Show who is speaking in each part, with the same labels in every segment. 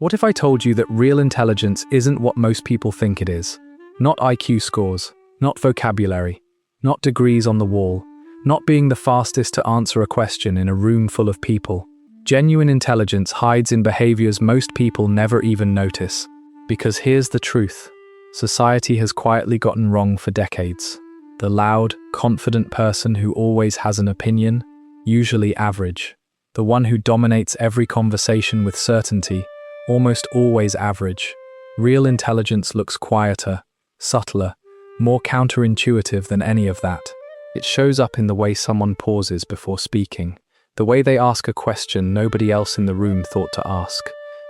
Speaker 1: What if I told you that real intelligence isn't what most people think it is? Not IQ scores, not vocabulary, not degrees on the wall, not being the fastest to answer a question in a room full of people. Genuine intelligence hides in behaviors most people never even notice. Because here's the truth. Society has quietly gotten wrong for decades. The loud, confident person who always has an opinion, usually average. The one who dominates every conversation with certainty, almost always average. Real intelligence looks quieter, subtler, more counterintuitive than any of that. It shows up in the way someone pauses before speaking, the way they ask a question nobody else in the room thought to ask,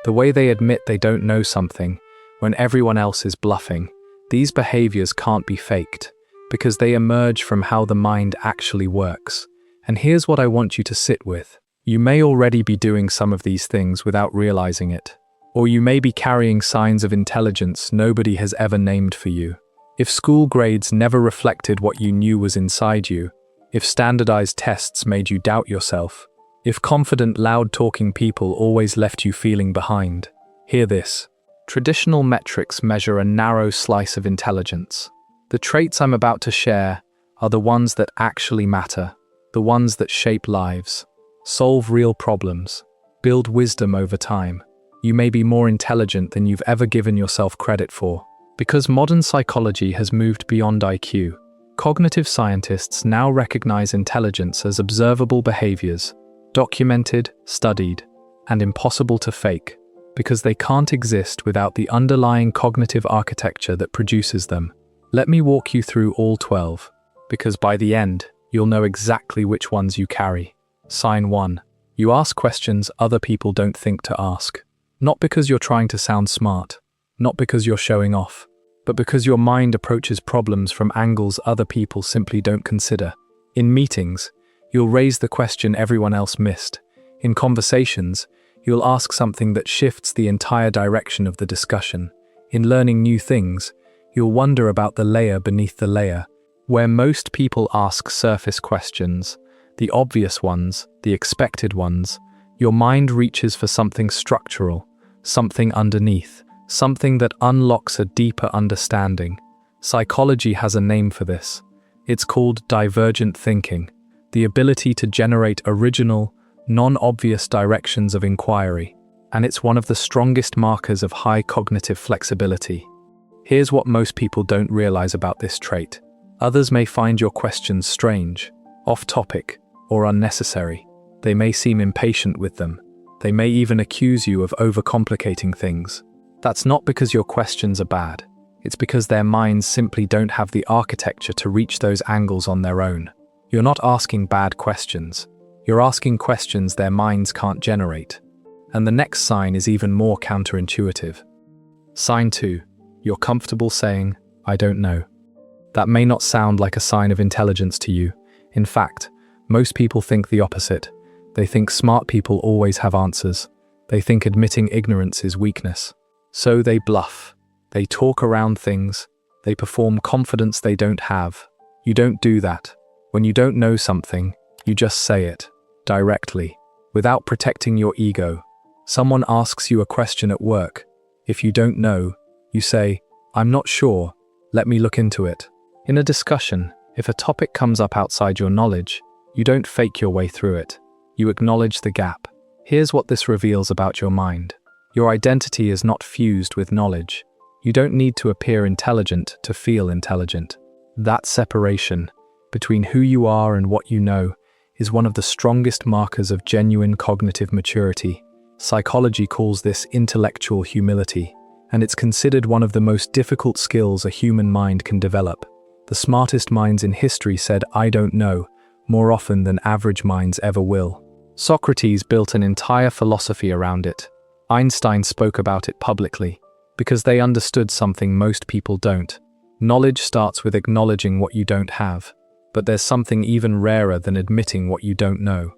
Speaker 1: the way they admit they don't know something when everyone else is bluffing. These behaviors can't be faked, because they emerge from how the mind actually works. And here's what I want you to sit with. You may already be doing some of these things without realizing it. Or you may be carrying signs of intelligence nobody has ever named for you. If school grades never reflected what you knew was inside you, if standardized tests made you doubt yourself, if confident, loud-talking people always left you feeling behind, hear this. Traditional metrics measure a narrow slice of intelligence. The traits I'm about to share are the ones that actually matter, the ones that shape lives, solve real problems, build wisdom over time. You may be more intelligent than you've ever given yourself credit for. Because modern psychology has moved beyond IQ, cognitive scientists now recognize intelligence as observable behaviors, documented, studied, and impossible to fake, because they can't exist without the underlying cognitive architecture that produces them. Let me walk you through all 12, because by the end, you'll know exactly which ones you carry. Sign 1. You ask questions other people don't think to ask. Not because you're trying to sound smart, not because you're showing off, but because your mind approaches problems from angles other people simply don't consider. In meetings, you'll raise the question everyone else missed. In conversations, you'll ask something that shifts the entire direction of the discussion. In learning new things, you'll wonder about the layer beneath the layer. Where most people ask surface questions, the obvious ones, the expected ones, your mind reaches for something structural, something underneath, something that unlocks a deeper understanding. Psychology has a name for this. It's called divergent thinking, the ability to generate original, non-obvious directions of inquiry, and it's one of the strongest markers of high cognitive flexibility. Here's what most people don't realize about this trait. Others may find your questions strange, off-topic, or unnecessary. They may seem impatient with them. They may even accuse you of overcomplicating things. That's not because your questions are bad. It's because their minds simply don't have the architecture to reach those angles on their own. You're not asking bad questions. You're asking questions their minds can't generate. And the next sign is even more counterintuitive. Sign 2. You're comfortable saying, "I don't know." That may not sound like a sign of intelligence to you. In fact, most people think the opposite. They think smart people always have answers. They think admitting ignorance is weakness. So they bluff. They talk around things. They perform confidence they don't have. You don't do that. When you don't know something, you just say it, directly, without protecting your ego. Someone asks you a question at work. If you don't know, you say, "I'm not sure, let me look into it." In a discussion, if a topic comes up outside your knowledge, you don't fake your way through it. You acknowledge the gap. Here's what this reveals about your mind. Your identity is not fused with knowledge. You don't need to appear intelligent to feel intelligent. That separation between who you are and what you know is one of the strongest markers of genuine cognitive maturity. Psychology calls this intellectual humility, and it's considered one of the most difficult skills a human mind can develop. The smartest minds in history said, "I don't know," more often than average minds ever will. Socrates built an entire philosophy around it. Einstein spoke about it publicly, because they understood something most people don't. Knowledge starts with acknowledging what you don't have, but there's something even rarer than admitting what you don't know.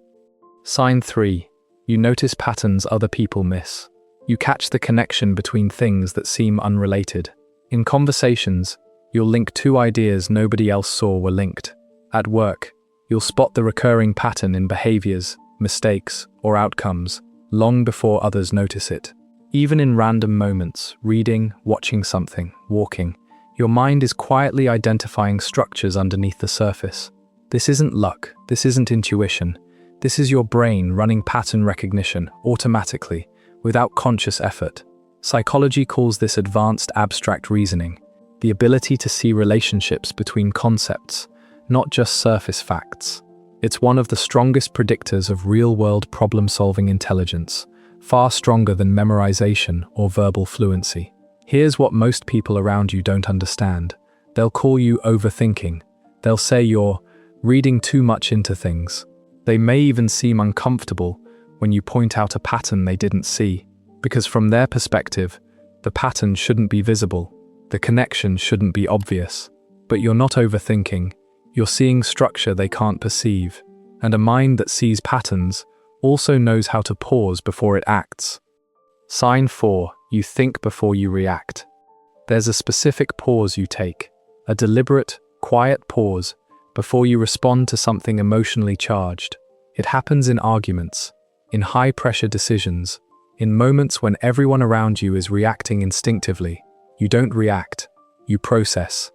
Speaker 1: Sign 3. You notice patterns other people miss. You catch the connection between things that seem unrelated. In conversations, you'll link two ideas nobody else saw were linked. At work, you'll spot the recurring pattern in behaviors, mistakes, or outcomes long before others notice it. Even in random moments, reading, watching something, walking, your mind is quietly identifying structures underneath the surface. This isn't luck, this isn't intuition. This is your brain running pattern recognition automatically, without conscious effort. Psychology calls this advanced abstract reasoning, the ability to see relationships between concepts, not just surface facts. It's one of the strongest predictors of real-world problem-solving intelligence, far stronger than memorization or verbal fluency. Here's what most people around you don't understand. They'll call you overthinking. They'll say you're reading too much into things. They may even seem uncomfortable when you point out a pattern they didn't see, because from their perspective, the pattern shouldn't be visible, the connection shouldn't be obvious. But you're not overthinking, you're seeing structure they can't perceive, and a mind that sees patterns also knows how to pause before it acts. Sign 4. You think before you react. There's a specific pause you take, a deliberate, quiet pause before you respond to something emotionally charged. It happens in arguments, in high-pressure decisions, in moments when everyone around you is reacting instinctively. You don't react, you process.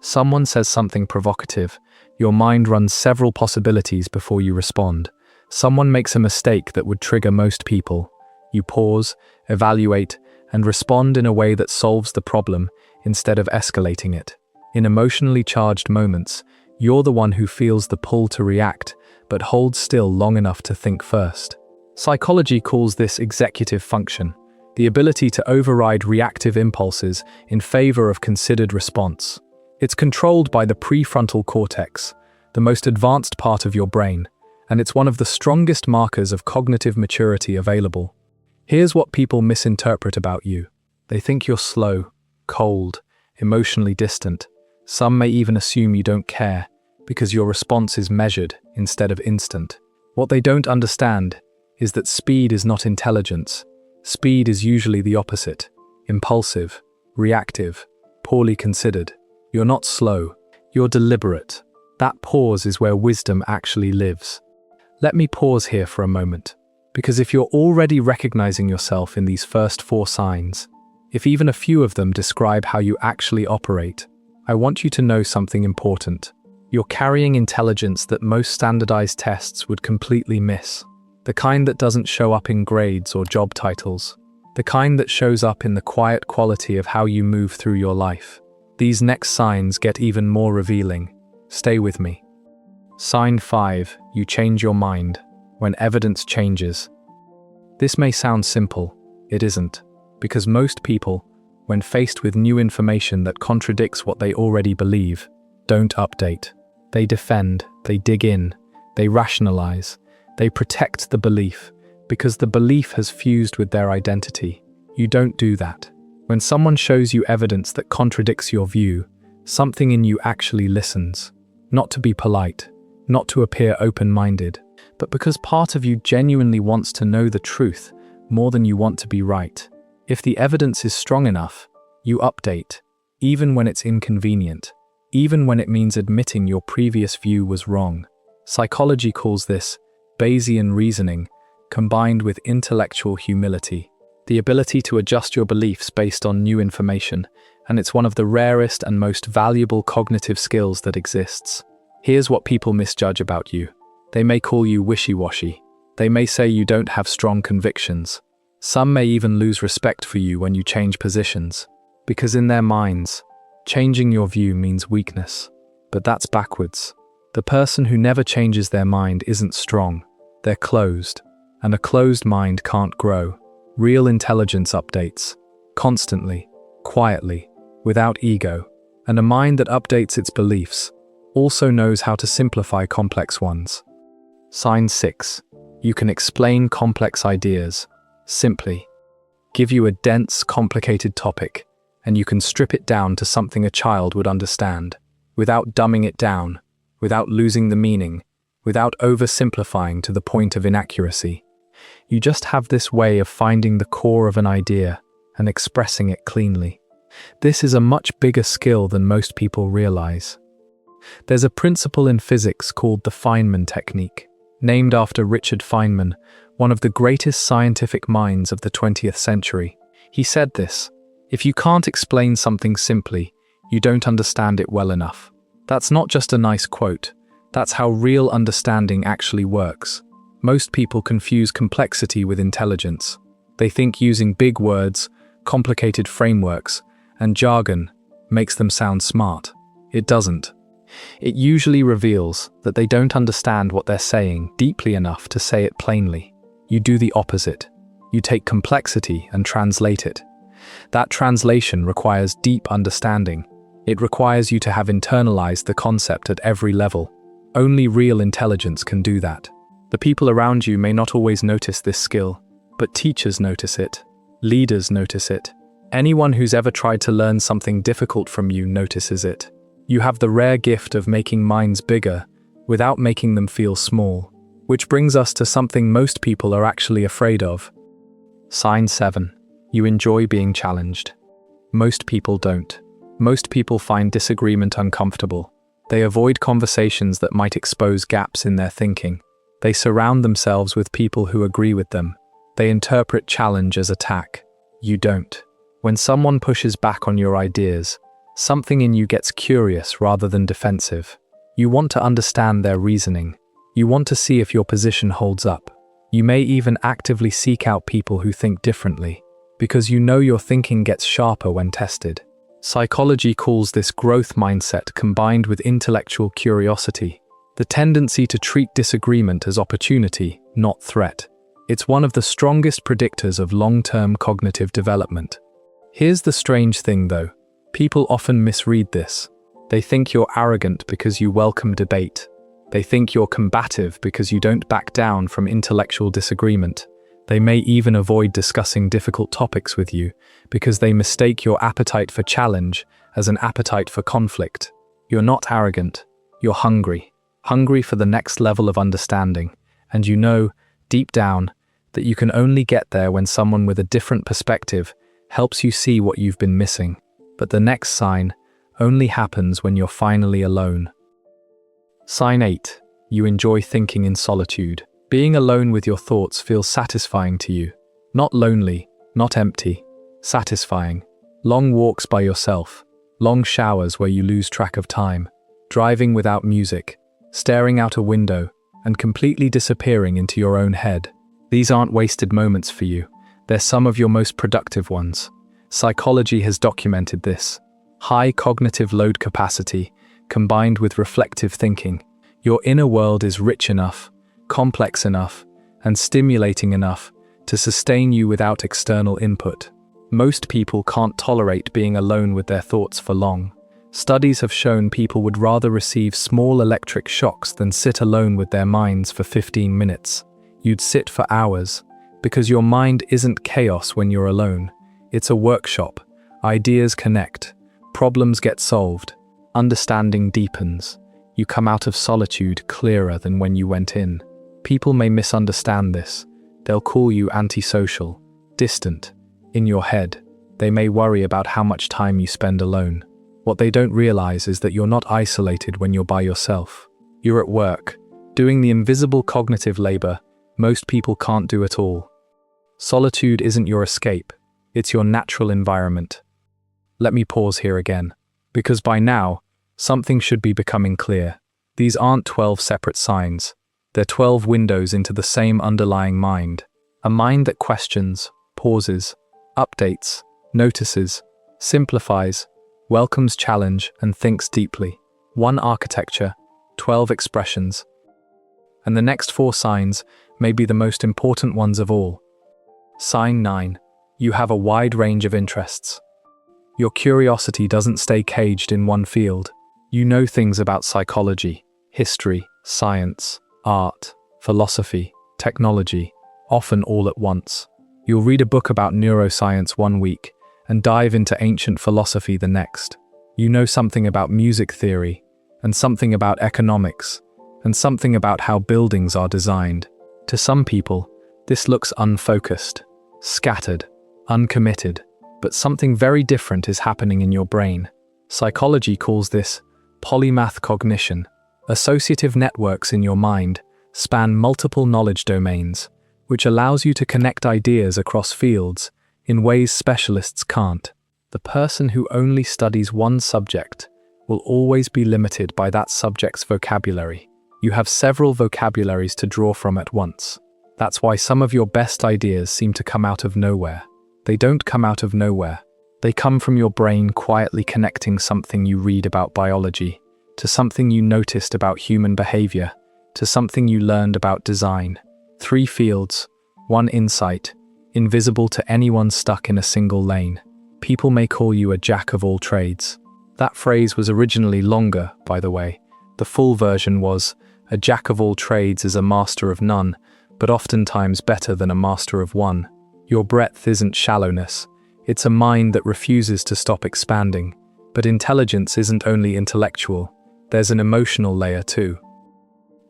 Speaker 1: Someone says something provocative, your mind runs several possibilities before you respond. Someone makes a mistake that would trigger most people. You pause, evaluate, and respond in a way that solves the problem instead of escalating it. In emotionally charged moments, you're the one who feels the pull to react, but holds still long enough to think first. Psychology calls this executive function, the ability to override reactive impulses in favor of considered response. It's controlled by the prefrontal cortex, the most advanced part of your brain, and it's one of the strongest markers of cognitive maturity available. Here's what people misinterpret about you. They think you're slow, cold, emotionally distant. Some may even assume you don't care, because your response is measured instead of instant. What they don't understand is that speed is not intelligence. Speed is usually the opposite: impulsive, reactive, poorly considered. You're not slow, you're deliberate. That pause is where wisdom actually lives. Let me pause here for a moment, because if you're already recognizing yourself in these first 4 signs, if even a few of them describe how you actually operate, I want you to know something important. You're carrying intelligence that most standardized tests would completely miss. The kind that doesn't show up in grades or job titles. The kind that shows up in the quiet quality of how you move through your life. These next signs get even more revealing. Stay with me. Sign 5. You change your mind when evidence changes. This may sound simple. It isn't. Because most people, when faced with new information that contradicts what they already believe, don't update. They defend, they dig in, they rationalize, they protect the belief, because the belief has fused with their identity. You don't do that. When someone shows you evidence that contradicts your view, something in you actually listens. Not to be polite, not to appear open-minded, but because part of you genuinely wants to know the truth more than you want to be right. If the evidence is strong enough, you update, even when it's inconvenient, even when it means admitting your previous view was wrong. Psychology calls this Bayesian reasoning, combined with intellectual humility, the ability to adjust your beliefs based on new information, and it's one of the rarest and most valuable cognitive skills that exists. Here's what people misjudge about you. They may call you wishy-washy. They may say you don't have strong convictions. Some may even lose respect for you when you change positions, because in their minds, changing your view means weakness. But that's backwards. The person who never changes their mind isn't strong. They're closed, and a closed mind can't grow. Real intelligence updates, constantly, quietly, without ego, and a mind that updates its beliefs also knows how to simplify complex ones. Sign 6. You can explain complex ideas simply. Give you a dense, complicated topic, and you can strip it down to something a child would understand, without dumbing it down, without losing the meaning, without oversimplifying to the point of inaccuracy. You just have this way of finding the core of an idea and expressing it cleanly. This is a much bigger skill than most people realize. There's a principle in physics called the Feynman technique. named after Richard Feynman, one of the greatest scientific minds of the 20th century. He said this: "If you can't explain something simply, you don't understand it well enough." That's not just a nice quote. That's how real understanding actually works. Most people confuse complexity with intelligence. They think using big words, complicated frameworks, and jargon makes them sound smart. It doesn't. It usually reveals that they don't understand what they're saying deeply enough to say it plainly. You do the opposite. You take complexity and translate it. That translation requires deep understanding. It requires you to have internalized the concept at every level. Only real intelligence can do that. The people around you may not always notice this skill, but teachers notice it. Leaders notice it. Anyone who's ever tried to learn something difficult from you notices it. You have the rare gift of making minds bigger without making them feel small, which brings us to something most people are actually afraid of. Sign 7. You enjoy being challenged. Most people don't. Most people find disagreement uncomfortable. They avoid conversations that might expose gaps in their thinking. They surround themselves with people who agree with them. They interpret challenge as attack. You don't. When someone pushes back on your ideas, something in you gets curious rather than defensive. You want to understand their reasoning. You want to see if your position holds up. You may even actively seek out people who think differently, because you know your thinking gets sharper when tested. Psychology calls this growth mindset combined with intellectual curiosity, the tendency to treat disagreement as opportunity, not threat. It's one of the strongest predictors of long-term cognitive development. Here's the strange thing though. People often misread this. They think you're arrogant because you welcome debate. They think you're combative because you don't back down from intellectual disagreement. They may even avoid discussing difficult topics with you because they mistake your appetite for challenge as an appetite for conflict. You're not arrogant. You're hungry. Hungry for the next level of understanding. And you know, deep down, that you can only get there when someone with a different perspective helps you see what you've been missing. But the next sign only happens when you're finally alone. Sign 8. You enjoy thinking in solitude. Being alone with your thoughts feels satisfying to you. Not lonely, not empty. Satisfying. Long walks by yourself. Long showers where you lose track of time. Driving without music. Staring out a window and completely disappearing into your own head. These aren't wasted moments for you. They're some of your most productive ones. Psychology has documented this. High cognitive load capacity combined with reflective thinking. Your inner world is rich enough, complex enough, and stimulating enough to sustain you without external input. Most people can't tolerate being alone with their thoughts for long. Studies have shown people would rather receive small electric shocks than sit alone with their minds for 15 minutes. You'd sit for hours, because your mind isn't chaos when you're alone. It's a workshop. Ideas connect. Problems get solved. Understanding deepens. You come out of solitude clearer than when you went in. People may misunderstand this. They'll call you antisocial, distant. In your head, they may worry about how much time you spend alone. What they don't realize is that you're not isolated when you're by yourself. You're at work, doing the invisible cognitive labor most people can't do at all. Solitude isn't your escape. It's your natural environment. Let me pause here again, because by now, something should be becoming clear. These aren't 12 separate signs. They're 12 windows into the same underlying mind. A mind that questions, pauses, updates, notices, simplifies, welcomes challenge, and thinks deeply. One architecture, 12 expressions. And the next 4 signs may be the most important ones of all. Sign 9. You have a wide range of interests. Your curiosity doesn't stay caged in one field. You know things about psychology, history, science, art, philosophy, technology, often all at once. You'll read a book about neuroscience one week and dive into ancient philosophy the next. You know something about music theory, and something about economics, and something about how buildings are designed. To some people, this looks unfocused, scattered, uncommitted, but something very different is happening in your brain. Psychology calls this polymath cognition. Associative networks in your mind span multiple knowledge domains, which allows you to connect ideas across fields in ways specialists can't. The person who only studies one subject will always be limited by that subject's vocabulary. You have several vocabularies to draw from at once. That's why some of your best ideas seem to come out of nowhere. They don't come out of nowhere. They come from your brain quietly connecting something you read about biology, to something you noticed about human behavior, to something you learned about design. 3 fields, 1 insight, invisible to anyone stuck in a single lane. People may call you a jack of all trades. That phrase was originally longer, by the way. The full version was, a jack of all trades is a master of none, but oftentimes better than a master of one. Your breadth isn't shallowness. It's a mind that refuses to stop expanding. But intelligence isn't only intellectual. There's an emotional layer too.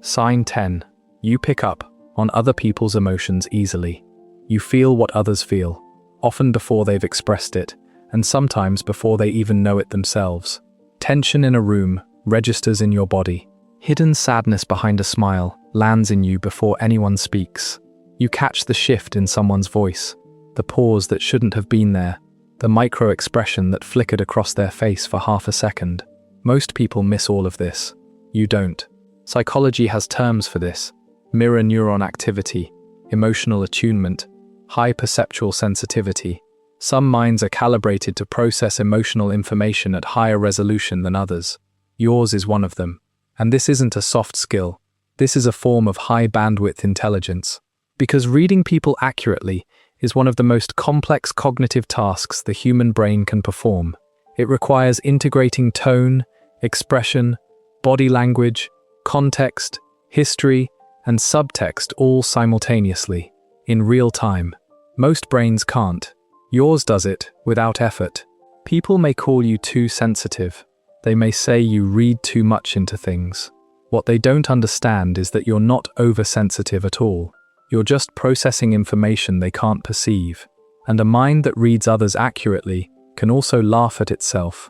Speaker 1: Sign 10. You pick up on other people's emotions easily. You feel what others feel, often before they've expressed it, and sometimes before they even know it themselves. Tension in a room registers in your body. Hidden sadness behind a smile lands in you before anyone speaks. You catch the shift in someone's voice, the pause that shouldn't have been there, the micro-expression that flickered across their face for half a second. Most people miss all of this. You don't. Psychology has terms for this: mirror neuron activity, emotional attunement, high perceptual sensitivity. Some minds are calibrated to process emotional information at higher resolution than others. Yours is one of them. And this isn't a soft skill. This is a form of high bandwidth intelligence. Because reading people accurately is one of the most complex cognitive tasks the human brain can perform. It requires integrating tone, expression, body language, context, history, and subtext all simultaneously, in real time. Most brains can't. Yours does it without effort. People may call you too sensitive. They may say you read too much into things. What they don't understand is that you're not oversensitive at all. You're just processing information they can't perceive. And a mind that reads others accurately can also laugh at itself.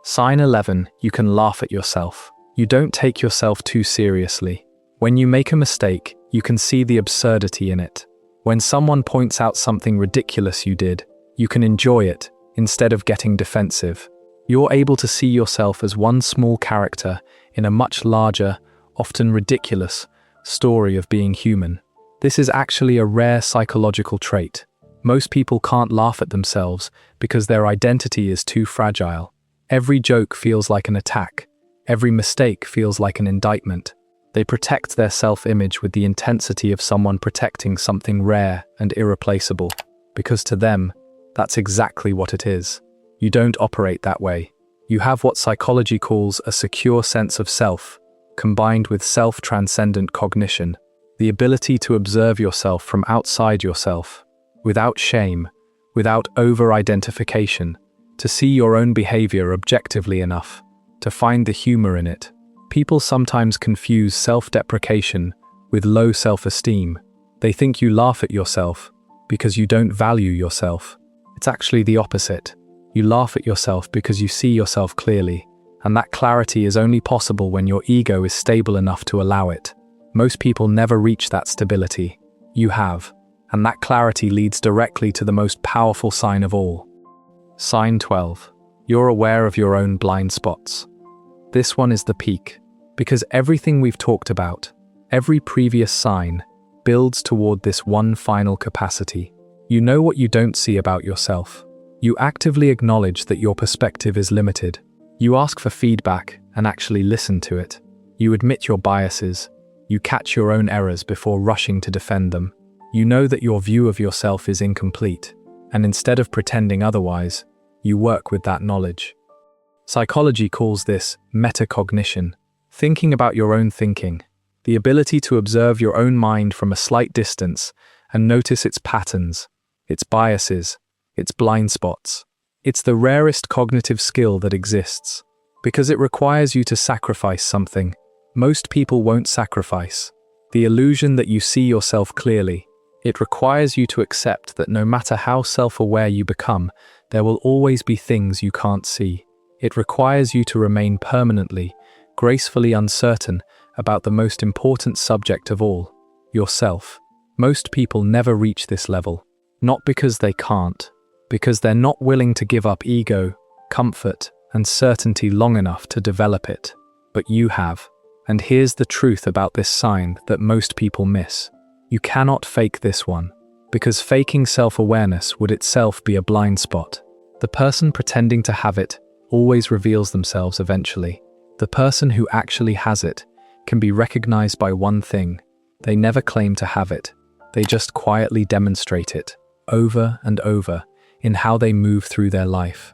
Speaker 1: Sign 11. You can laugh at yourself. You don't take yourself too seriously. When you make a mistake, you can see the absurdity in it. When someone points out something ridiculous you did, you can enjoy it instead of getting defensive. You're able to see yourself as one small character in a much larger, often ridiculous, story of being human. This is actually a rare psychological trait. Most people can't laugh at themselves because their identity is too fragile. Every joke feels like an attack. Every mistake feels like an indictment. They protect their self-image with the intensity of someone protecting something rare and irreplaceable, because to them, that's exactly what it is. You don't operate that way. You have what psychology calls a secure sense of self, combined with self-transcendent cognition, the ability to observe yourself from outside yourself, without shame, without over-identification, to see your own behavior objectively enough, to find the humor in it. People sometimes confuse self-deprecation with low self-esteem. They think you laugh at yourself because you don't value yourself. It's actually the opposite. You laugh at yourself because you see yourself clearly, and that clarity is only possible when your ego is stable enough to allow it. Most people never reach that stability. You have, and that clarity leads directly to the most powerful sign of all. Sign 12. You're aware of your own blind spots. This one is the peak, because everything we've talked about, every previous sign, builds toward this one final capacity. You know what you don't see about yourself. You actively acknowledge that your perspective is limited. You ask for feedback and actually listen to it. You admit your biases. You catch your own errors before rushing to defend them. You know that your view of yourself is incomplete, and instead of pretending otherwise, you work with that knowledge. Psychology calls this metacognition, thinking about your own thinking, the ability to observe your own mind from a slight distance and notice its patterns, its biases, its blind spots. It's the rarest cognitive skill that exists, because it requires you to sacrifice something most people won't sacrifice. The illusion that you see yourself clearly. It requires you to accept that no matter how self-aware you become, there will always be things you can't see. It requires you to remain permanently, gracefully uncertain about the most important subject of all, yourself. Most people never reach this level, not because they can't, because they're not willing to give up ego, comfort, and certainty long enough to develop it. But you have. And here's the truth about this sign that most people miss. You cannot fake this one, because faking self-awareness would itself be a blind spot. The person pretending to have it always reveals themselves eventually. The person who actually has it can be recognized by one thing. They never claim to have it. They just quietly demonstrate it, over and over, in how they move through their life.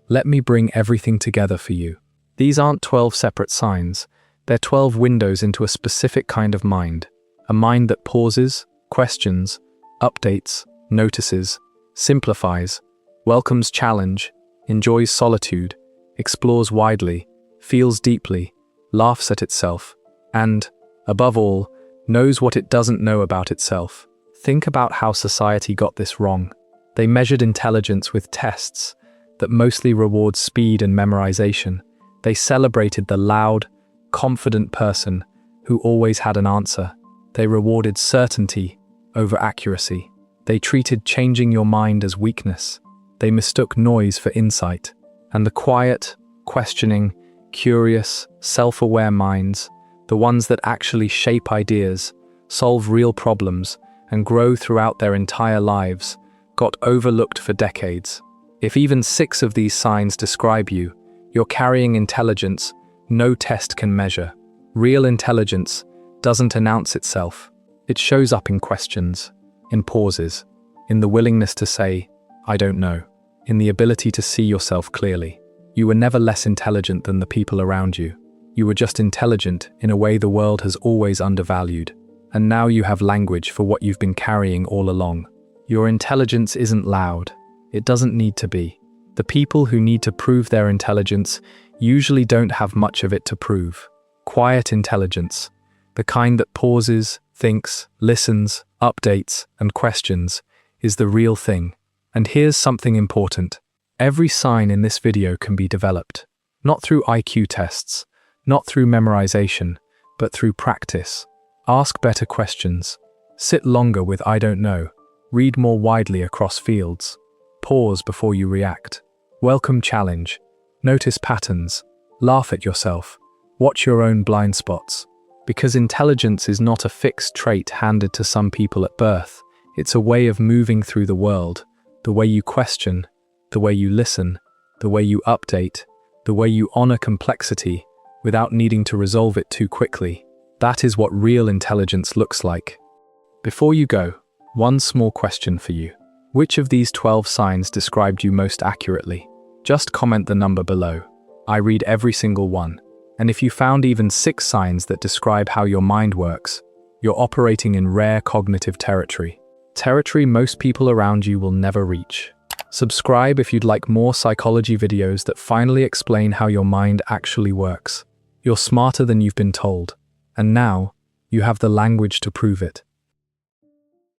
Speaker 1: Let me bring everything together for you. These aren't 12 separate signs. They're 12 windows into a specific kind of mind. A mind that pauses, questions, updates, notices, simplifies, welcomes challenge, enjoys solitude, explores widely, feels deeply, laughs at itself, and, above all, knows what it doesn't know about itself. Think about how society got this wrong. They measured intelligence with tests that mostly reward speed and memorization. They celebrated the loud, confident person who always had an answer. They rewarded certainty over accuracy. They treated changing your mind as weakness. They mistook noise for insight. And the quiet, questioning, curious, self-aware minds, the ones that actually shape ideas, solve real problems, and grow throughout their entire lives, got overlooked for decades. If even 6 of these signs describe you, you're carrying intelligence no test can measure. Real intelligence doesn't announce itself. It shows up in questions, in pauses, in the willingness to say, I don't know, in the ability to see yourself clearly. You were never less intelligent than the people around you. You were just intelligent in a way the world has always undervalued. And now you have language for what you've been carrying all along. Your intelligence isn't loud. It doesn't need to be. The people who need to prove their intelligence usually don't have much of it to prove. Quiet intelligence, the kind that pauses, thinks, listens, updates, and questions, is the real thing. And here's something important. Every sign in this video can be developed. Not through IQ tests, not through memorization, but through practice. Ask better questions. Sit longer with I don't know. Read more widely across fields. Pause before you react. Welcome challenge. Notice patterns. Laugh at yourself. Watch your own blind spots. Because intelligence is not a fixed trait handed to some people at birth. It's a way of moving through the world. The way you question, the way you listen, the way you update, the way you honor complexity without needing to resolve it too quickly. That is what real intelligence looks like. Before you go, one small question for you. Which of these 12 signs described you most accurately? Just comment the number below. I read every single one. And if you found even 6 signs that describe how your mind works, you're operating in rare cognitive territory. Territory most people around you will never reach. Subscribe if you'd like more psychology videos that finally explain how your mind actually works. You're smarter than you've been told. And now, you have the language to prove it.